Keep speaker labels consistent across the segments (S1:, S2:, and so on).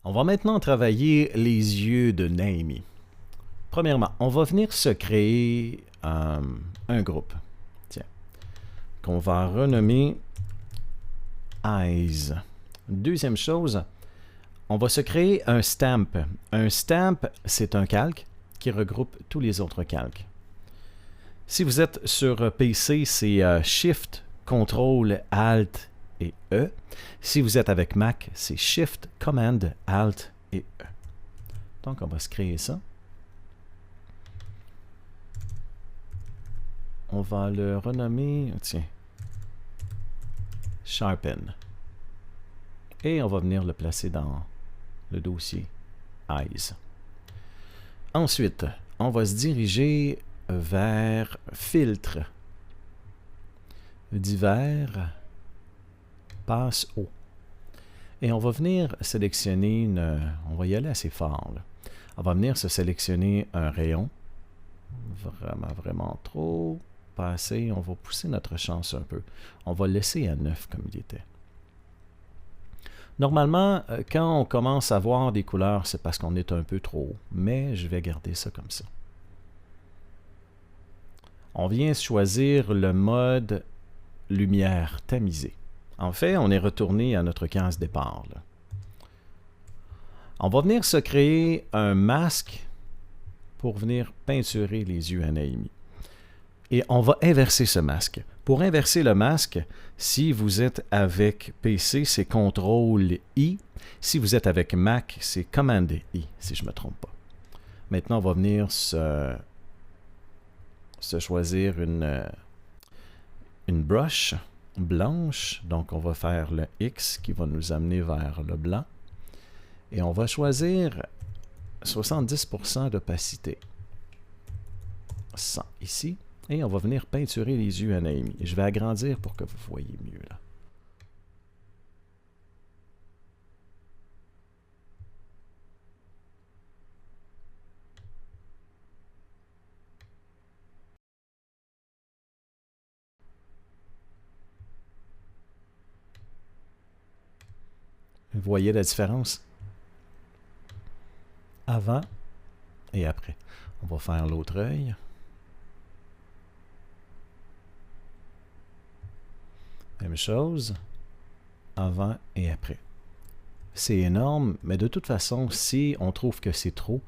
S1: On va maintenant travailler les yeux de Naomi. Premièrement, on va venir se créer un groupe. Tiens, qu'on va renommer Eyes. Deuxième chose, on va se créer un stamp. Un stamp, c'est un calque qui regroupe tous les autres calques. Si vous êtes sur PC, c'est Shift, Ctrl, Alt et E. Si vous êtes avec Mac, c'est Shift, Command, Alt et E. Donc, on va se créer ça. On va le renommer, tiens, Sharpen. Et on va venir le placer dans le dossier Eyes. Ensuite, on va se diriger vers Filtre. Divers, passe haut. Et on va venir sélectionner on va y aller assez fort, là. On va venir se sélectionner un rayon. Vraiment trop. Pas assez. On va pousser notre chance un peu. On va le laisser à 9 comme il était. Normalement, quand on commence à voir des couleurs, c'est parce qu'on est un peu trop haut. Mais je vais garder ça comme ça. On vient choisir le mode lumière tamisée. En fait, on est retourné à notre case départ, là. On va venir se créer un masque pour venir peinturer les yeux à Naomi. Et on va inverser ce masque. Pour inverser le masque, si vous êtes avec PC, c'est CTRL-I. Si vous êtes avec Mac, c'est Command-I, si je ne me trompe pas. Maintenant, on va venir se choisir une brush blanche. Donc, on va faire le X qui va nous amener vers le blanc. Et on va choisir 70% d'opacité. 100 ici. Et on va venir peinturer les yeux à Naomi. Je vais agrandir pour que vous voyez mieux, là. Vous voyez la différence? Avant et après. On va faire l'autre œil. Même chose, avant et après. C'est énorme, mais de toute façon, si on trouve que c'est trop,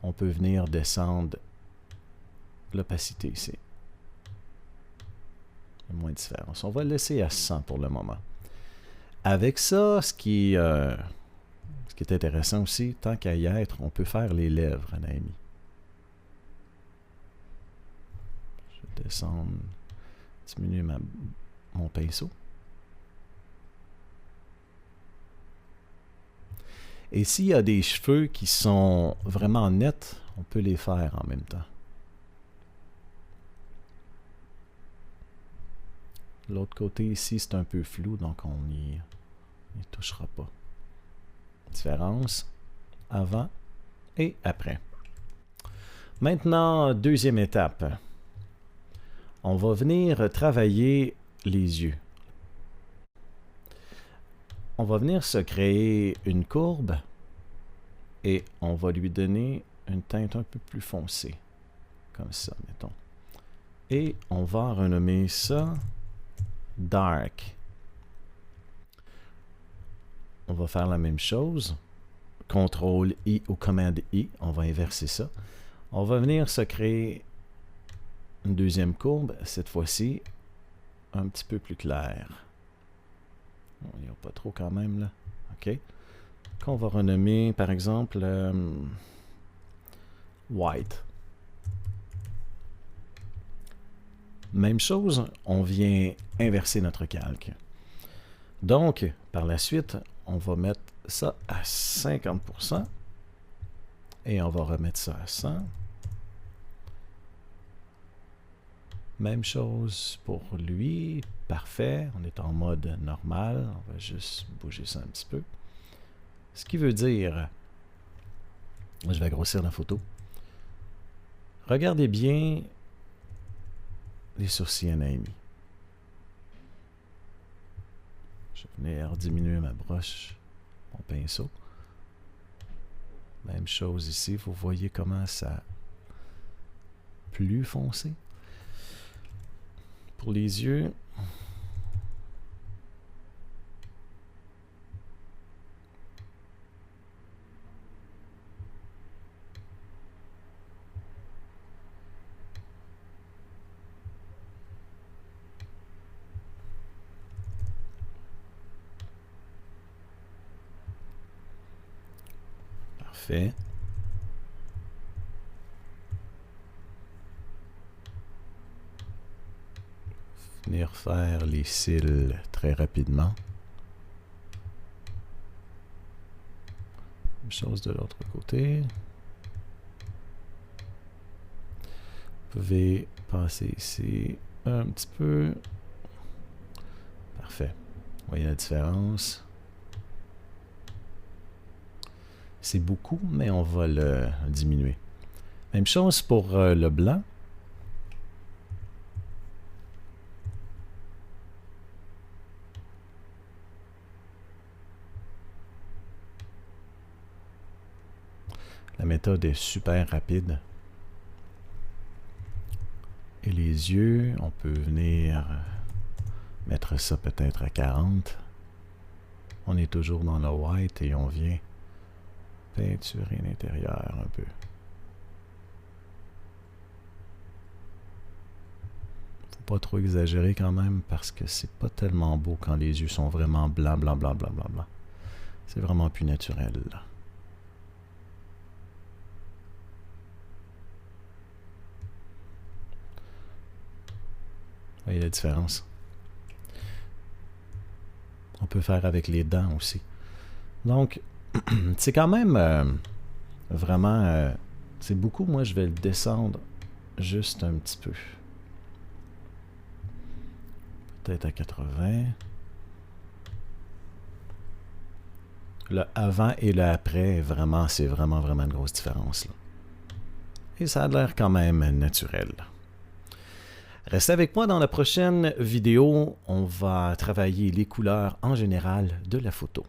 S1: on peut venir descendre l'opacité ici. Il y a moins de différence. On va le laisser à 100 pour le moment. Avec ça, ce qui est intéressant aussi, tant qu'à y être, on peut faire les lèvres à Naomi. Je vais descendre, diminuer mon pinceau. Et s'il y a des cheveux qui sont vraiment nets, on peut les faire en même temps. L'autre côté ici, c'est un peu flou, donc on n'y touchera pas. Différence avant et après. Maintenant, deuxième étape. On va venir travailler les yeux. On va venir se créer une courbe et on va lui donner une teinte un peu plus foncée. Comme ça, mettons. Et on va renommer ça Dark. On va faire la même chose. CTRL-I ou Command-I. On va inverser ça. On va venir se créer une deuxième courbe, cette fois-ci un petit peu plus claire. Bon, il n'y a pas trop quand même là. OK. Qu'on va renommer par exemple White. Même chose, on vient inverser notre calque. Donc, par la suite, on va mettre ça à 50% et on va remettre ça à 100. Même chose pour lui. Parfait. On est en mode normal. On va juste bouger ça un petit peu. Ce qui veut dire... Je vais grossir la photo. Regardez bien les sourcils à Naomi. Je vais venir diminuer ma broche, mon pinceau. Même chose ici, vous voyez comment ça plus foncé. Pour les yeux, parfait. Venir faire les cils très rapidement. Même chose de l'autre côté. Vous pouvez passer ici un petit peu. Parfait. Vous voyez la différence. C'est beaucoup, mais on va le diminuer. Même chose pour le blanc. La méthode est super rapide. Et les yeux, on peut venir mettre ça peut-être à 40. On est toujours dans le white et on vient peinturer l'intérieur un peu. Faut pas trop exagérer quand même parce que c'est pas tellement beau quand les yeux sont vraiment blancs, blancs, blancs, blancs, blancs, blancs. C'est vraiment plus naturel là. Vous voyez la différence? On peut faire avec les dents aussi. Donc, c'est quand même vraiment... c'est beaucoup. Moi, je vais le descendre juste un petit peu. Peut-être à 80. Le avant et le après, vraiment, c'est vraiment une grosse différence, là. Et ça a l'air quand même naturel. Restez avec moi dans la prochaine vidéo. On va travailler les couleurs en général de la photo.